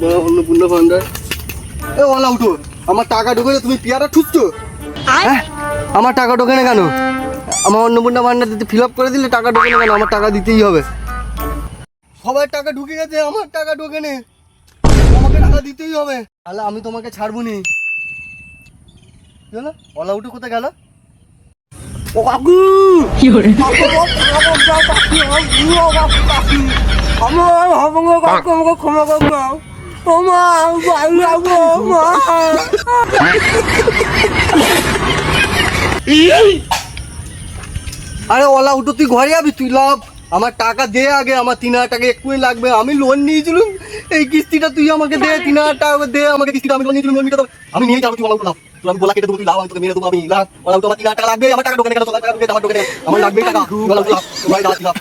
বড় অন্নপূর্ণ ভান্ডার। এ ওলা উঠো, আমার টাকা ঢোকে না, তুমি পেয়ারা ঠুকছো? হ্যাঁ, আমার টাকা ঢোকে না কেন? আমার অন্নপূর্ণা ভান্ডার দিতে ফিল আপ করে দিলে টাকা ঢোকে না কেন? আমার টাকা দিতেই হবে। সবার টাকা ঢুকে গেছে, আমার টাকা ঢোকে না, আমাকে টাকা দিতেই হবে। তাহলে আমি তোমাকে ছাড়বো নি। ওলা উঠো কোথায় গেল? ও কাকু, আমাকে ক্ষমা করে দাও। আরে ওলা উঠো, তুই ঘরে যাবি? তুই লাভ, আমার টাকা দে আগে, আমার 3,000 টাকা এক্ষুনি লাগবে। আমি লোন নিয়েছিলাম, এই কিস্তিটা তুই আমাকে দে, 3,000 টাকা দে আমাকে কিস্তিটা। আমি লোন নিয়েছিলাম, লোন মিটাতে আমি নিয়ে যাবো। তুই ওলা উঠো লাভ, তুই আমি বলা কেটে দেবো, তুই লাভ, আমি তোকে মেরে দেবো। আমি লাভ, ওলা উঠো, আমার 3,000 টাকা লাগবে, আমার টাকা ঢোকে না কেন? আমার টাকা ঢোকে না, আমার লাগবে টাকা। ওলা উঠো লাভ, ভাই লাভ।